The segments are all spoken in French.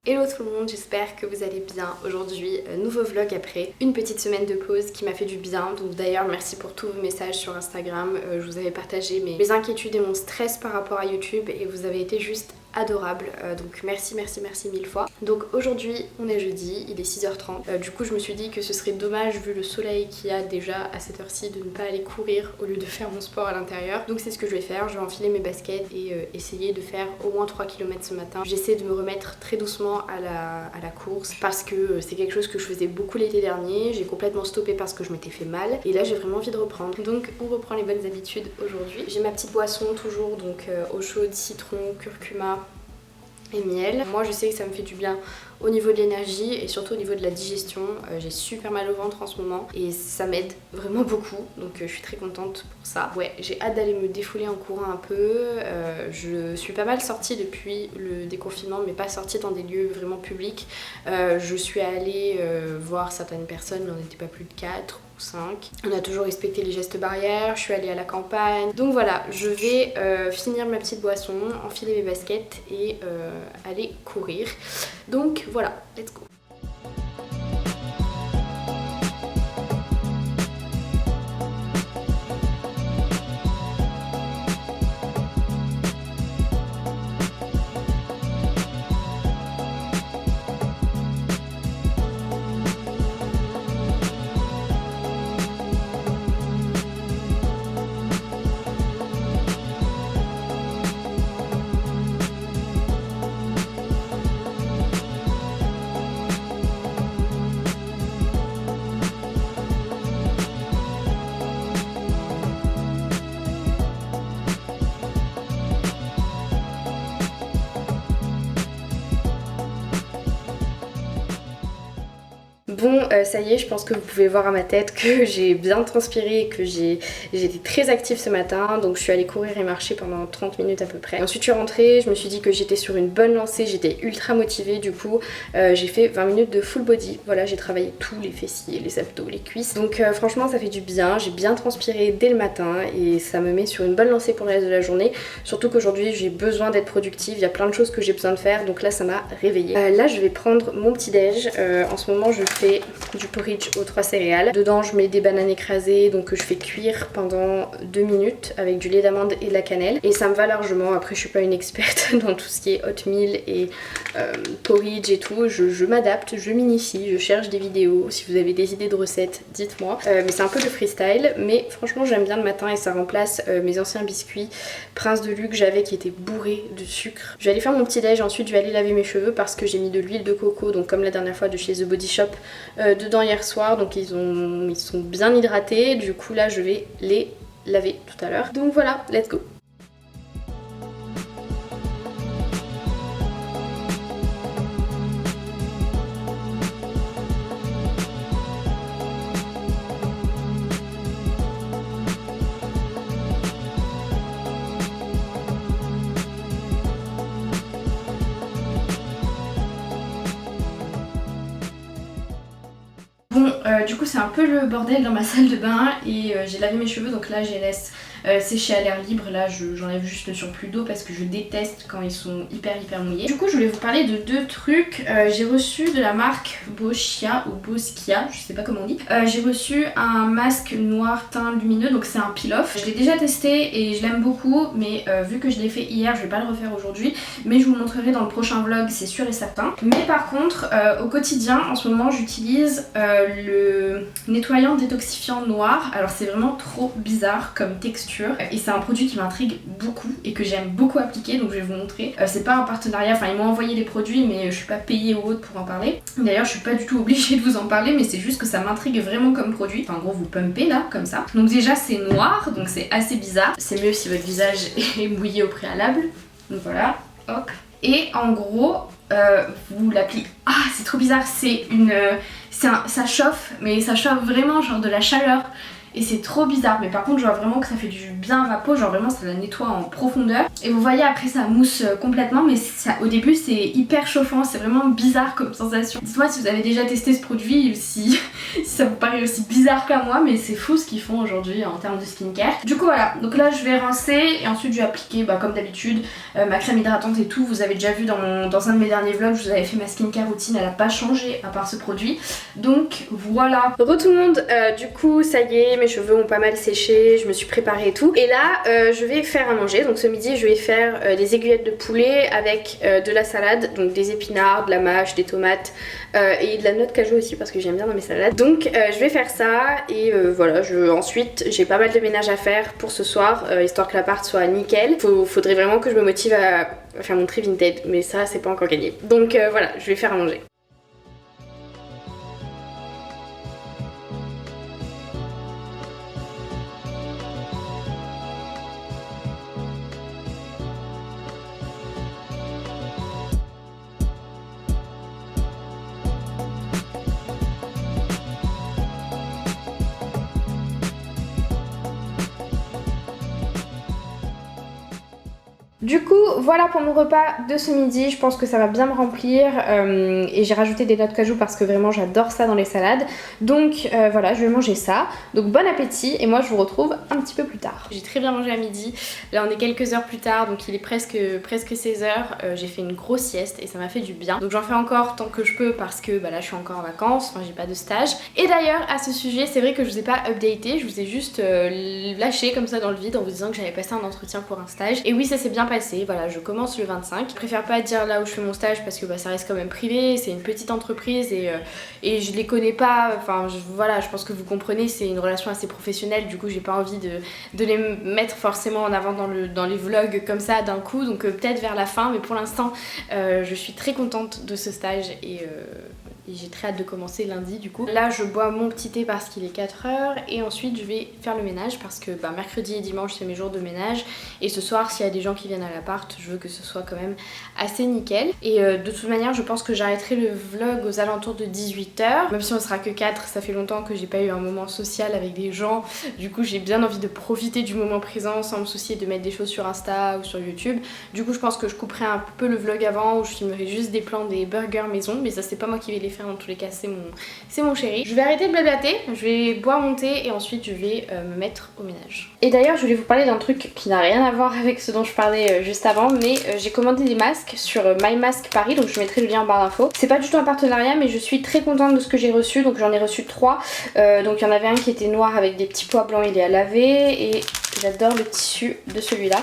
Hello tout le monde, j'espère que vous allez bien. Aujourd'hui, nouveau vlog après une petite semaine de pause qui m'a fait du bien. Donc d'ailleurs, merci pour tous vos messages sur Instagram. Je vous avais partagé mes inquiétudes et mon stress par rapport à YouTube et vous avez été juste adorable, donc merci mille fois. Donc aujourd'hui on est jeudi, il est 6h30, du coup je me suis dit que ce serait dommage vu le soleil qu'il y a déjà à cette heure-ci de ne pas aller courir au lieu de faire mon sport à l'intérieur. Donc c'est ce que je vais faire, je vais enfiler mes baskets et essayer de faire au moins 3 km ce matin. J'essaie de me remettre très doucement à la course parce que c'est quelque chose que je faisais beaucoup l'été dernier, j'ai complètement stoppé parce que je m'étais fait mal et là j'ai vraiment envie de reprendre. Donc on reprend les bonnes habitudes aujourd'hui. J'ai ma petite boisson toujours, donc eau chaude, citron, curcuma et miel. Moi je sais que ça me fait du bien au niveau de l'énergie et surtout au niveau de la digestion. J'ai super mal au ventre en ce moment et ça m'aide vraiment beaucoup, donc je suis très contente pour ça. Ouais, j'ai hâte d'aller me défouler en courant un peu. Je suis pas mal sortie depuis le déconfinement, mais pas sortie dans des lieux vraiment publics. Je suis allée voir certaines personnes, mais on n'était pas plus de 4 ou 5. On a toujours respecté les gestes barrières, je suis allée à la campagne. Donc voilà, je vais finir ma petite boisson, enfiler mes baskets et aller courir. Donc voilà, let's go. Bon, ça y est, je pense que vous pouvez voir à ma tête que j'ai bien transpiré et que j'ai été très active ce matin. Donc je suis allée courir et marcher pendant 30 minutes à peu près. Ensuite je suis rentrée, je me suis dit que j'étais sur une bonne lancée, j'étais ultra motivée. Du coup j'ai fait 20 minutes de full body. Voilà, j'ai travaillé tous les fessiers, les abdos, les cuisses. Donc franchement ça fait du bien, j'ai bien transpiré dès le matin et ça me met sur une bonne lancée pour le reste de la journée. Surtout qu'aujourd'hui j'ai besoin d'être productive, il y a plein de choses que j'ai besoin de faire. Donc là ça m'a réveillée. Là je vais prendre mon petit déj. En ce moment je fais du porridge aux 3 céréales. Dedans je mets des bananes écrasées, donc que je fais cuire pendant 2 minutes avec du lait d'amande et de la cannelle et ça me va largement. Après je suis pas une experte dans tout ce qui est oatmeal et porridge et tout, je m'adapte, je m'initie, je cherche des vidéos. Si vous avez des idées de recettes dites-moi, mais c'est un peu de freestyle, mais franchement j'aime bien le matin et ça remplace mes anciens biscuits Prince de Lu que j'avais qui étaient bourrés de sucre. Je vais aller faire mon petit déj, ensuite je vais aller laver mes cheveux parce que j'ai mis de l'huile de coco, donc comme la dernière fois de chez The Body Shop, dedans hier soir, donc ils sont bien hydratés. Du coup là je vais les laver tout à l'heure. Donc voilà, let's go. Bon, du coup c'est un peu le bordel dans ma salle de bain et j'ai lavé mes cheveux, donc là je les laisse sécher à l'air libre. Là j'enlève juste le surplus d'eau parce que je déteste quand ils sont hyper mouillés. Du coup je voulais vous parler de 2 trucs. J'ai reçu de la marque Boscia ou Boscia, je sais pas comment on dit. J'ai reçu un masque noir teint lumineux, donc c'est un peel-off. Je l'ai déjà testé et je l'aime beaucoup, mais vu que je l'ai fait hier, je vais pas le refaire aujourd'hui. Mais je vous montrerai dans le prochain vlog, c'est sûr et certain. Mais par contre, au quotidien, en ce moment, j'utilise le nettoyant détoxifiant noir. Alors c'est vraiment trop bizarre comme texture et c'est un produit qui m'intrigue beaucoup et que j'aime beaucoup appliquer, donc je vais vous montrer. C'est pas un partenariat, enfin ils m'ont envoyé les produits mais je suis pas payée ou autre pour en parler. D'ailleurs je suis pas du tout obligée de vous en parler, mais c'est juste que ça m'intrigue vraiment comme produit. Enfin en gros vous pumpez là comme ça. Donc déjà c'est noir, donc c'est assez bizarre. C'est mieux si votre visage est mouillé au préalable. Donc voilà, hop. Et en gros vous l'appliquez. Ah c'est trop bizarre, c'est une... ça chauffe, mais ça chauffe vraiment genre de la chaleur. et c'est trop bizarre. Mais par contre je vois vraiment que ça fait du bien à ma peau, genre vraiment ça la nettoie en profondeur. Et vous voyez après ça mousse complètement, mais ça, au début c'est hyper chauffant, c'est vraiment bizarre comme sensation. Dites-moi si vous avez déjà testé ce produit, si ça vous paraît aussi bizarre qu'à moi, mais c'est fou ce qu'ils font aujourd'hui en termes de skincare. Du coup voilà, donc là je vais rincer et ensuite je vais appliquer comme d'habitude ma crème hydratante et tout. Vous avez déjà vu dans un de mes derniers vlogs, je vous avais fait ma skincare routine, elle a pas changé à part ce produit. Donc voilà. Re tout le monde, du coup ça y est, mes cheveux ont pas mal séché, je me suis préparée et tout. Et là je vais faire à manger, donc ce midi je vais faire des aiguillettes de poulet avec de la salade, donc des épinards, de la mâche, des tomates et de la noix de cajou aussi parce que j'aime bien dans mes salades. Donc je vais faire ça et voilà, ensuite j'ai pas mal de ménage à faire pour ce soir, histoire que l'appart soit nickel. Faudrait vraiment que je me motive à faire mon tri Vinted, mais ça c'est pas encore gagné. Donc voilà, je vais faire à manger. Du coup voilà pour mon repas de ce midi, je pense que ça va bien me remplir et j'ai rajouté des noix de cajou parce que vraiment j'adore ça dans les salades. Donc voilà, je vais manger ça. Donc bon appétit et moi je vous retrouve un petit peu plus tard. J'ai très bien mangé à midi, là on est quelques heures plus tard donc il est presque 16h. J'ai fait une grosse sieste et ça m'a fait du bien. Donc j'en fais encore tant que je peux parce que là je suis encore en vacances, enfin j'ai pas de stage. Et d'ailleurs à ce sujet c'est vrai que je vous ai pas updaté, je vous ai juste lâché comme ça dans le vide en vous disant que j'avais passé un entretien pour un stage. Et oui ça s'est bien passé, voilà je commence le 25. Je préfère pas dire là où je fais mon stage parce que ça reste quand même privé, c'est une petite entreprise et je les connais pas, enfin voilà je pense que vous comprenez, c'est une relation assez professionnelle, du coup j'ai pas envie de les mettre forcément en avant dans les vlogs comme ça d'un coup, donc peut-être vers la fin, mais pour l'instant je suis très contente de ce stage et j'ai très hâte de commencer lundi du coup. Là je bois mon petit thé parce qu'il est 4h et ensuite je vais faire le ménage parce que mercredi et dimanche c'est mes jours de ménage et ce soir s'il y a des gens qui viennent à l'appart je veux que ce soit quand même assez nickel. Et de toute manière je pense que j'arrêterai le vlog aux alentours de 18h, même si on sera que 4, ça fait longtemps que j'ai pas eu un moment social avec des gens, du coup j'ai bien envie de profiter du moment présent sans me soucier de mettre des choses sur Insta ou sur YouTube. Du coup je pense que je couperai un peu le vlog avant où je filmerai juste des plans des burgers maison, mais ça c'est pas moi qui vais les faire dans tous les cas, c'est mon chéri. Je vais arrêter de blablater, je vais boire mon thé et ensuite je vais me mettre au ménage. Et d'ailleurs je voulais vous parler d'un truc qui n'a rien à voir avec ce dont je parlais juste avant, mais j'ai commandé des masques sur My Mask Paris, donc je mettrai le lien en barre d'infos. C'est pas du tout un partenariat mais je suis très contente de ce que j'ai reçu, donc j'en ai reçu 3. Donc il y en avait un qui était noir avec des petits pois blancs, il est à laver et j'adore le tissu de celui-là.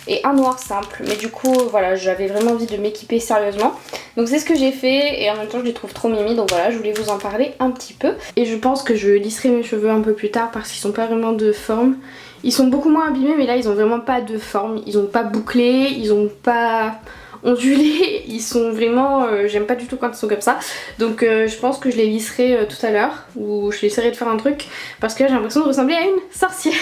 Et un noir simple, mais du coup voilà j'avais vraiment envie de m'équiper sérieusement, donc c'est ce que j'ai fait et en même temps je les trouve trop mimi, donc voilà je voulais vous en parler un petit peu. Et je pense que je lisserai mes cheveux un peu plus tard parce qu'ils sont pas vraiment de forme, ils sont beaucoup moins abîmés mais là ils ont vraiment pas de forme, ils ont pas bouclé, ils ont pas ondulés, ils sont vraiment, j'aime pas du tout quand ils sont comme ça, donc je pense que je les lisserai tout à l'heure, ou je essaierai de faire un truc parce que là j'ai l'impression de ressembler à une sorcière.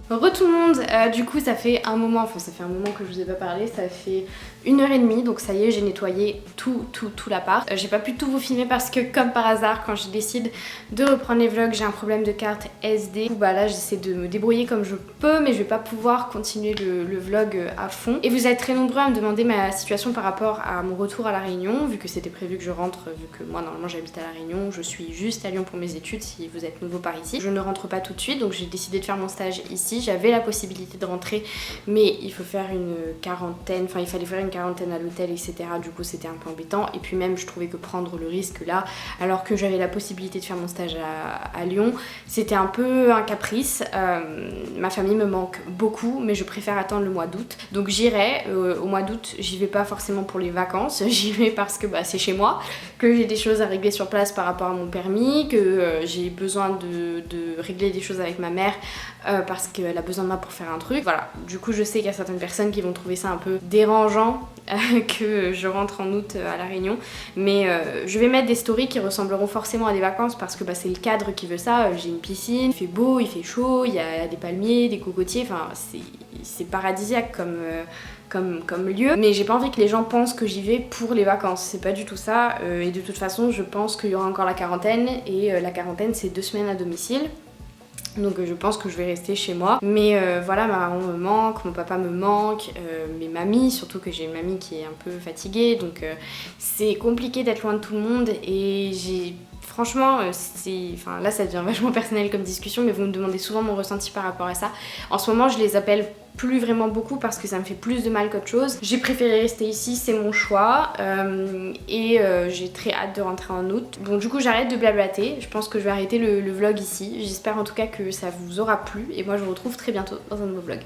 Re tout le monde, du coup ça fait un moment, que je vous ai pas parlé, ça fait 1h30, donc ça y est j'ai nettoyé tout l'appart. J'ai pas pu tout vous filmer parce que comme par hasard quand je décide de reprendre les vlogs j'ai un problème de carte SD. Là j'essaie de me débrouiller comme je peux mais je vais pas pouvoir continuer le vlog à fond. Et vous êtes très nombreux à me demander ma situation par rapport à mon retour à La Réunion, vu que c'était prévu que je rentre, vu que moi normalement j'habite à La Réunion, je suis juste à Lyon pour mes études si vous êtes nouveau par ici. Je ne rentre pas tout de suite donc j'ai décidé de faire mon stage ici. J'avais la possibilité de rentrer mais il faut faire une quarantaine, enfin il fallait faire une quarantaine à l'hôtel etc. Du coup c'était un peu embêtant et puis même je trouvais que prendre le risque là alors que j'avais la possibilité de faire mon stage à Lyon c'était un peu un caprice. Ma famille me manque beaucoup mais je préfère attendre le mois d'août, donc j'irai au mois d'août. J'y vais pas forcément pour les vacances, j'y vais parce que c'est chez moi, que j'ai des choses à régler sur place par rapport à mon permis, que j'ai besoin de régler des choses avec ma mère parce qu'elle elle a besoin de moi pour faire un truc. Voilà, du coup je sais qu'il y a certaines personnes qui vont trouver ça un peu dérangeant que je rentre en août à La Réunion, mais je vais mettre des stories qui ressembleront forcément à des vacances parce que c'est le cadre qui veut ça. J'ai une piscine, il fait beau, il fait chaud, il y a des palmiers, des cocotiers, enfin c'est paradisiaque comme lieu, mais j'ai pas envie que les gens pensent que j'y vais pour les vacances, c'est pas du tout ça, et de toute façon je pense qu'il y aura encore la quarantaine, et la quarantaine c'est 2 semaines à domicile. Donc je pense que je vais rester chez moi. Mais voilà, ma maman me manque, mon papa me manque, mes mamies, surtout que j'ai une mamie qui est un peu fatiguée. Donc c'est compliqué d'être loin de tout le monde et franchement, enfin là ça devient vachement personnel comme discussion, mais vous me demandez souvent mon ressenti par rapport à ça. En ce moment je les appelle plus vraiment beaucoup parce que ça me fait plus de mal qu'autre chose. J'ai préféré rester ici, c'est mon choix, et j'ai très hâte de rentrer en août. Bon du coup j'arrête de blablater, je pense que je vais arrêter le vlog ici. J'espère en tout cas que ça vous aura plu et moi je vous retrouve très bientôt dans un nouveau vlog.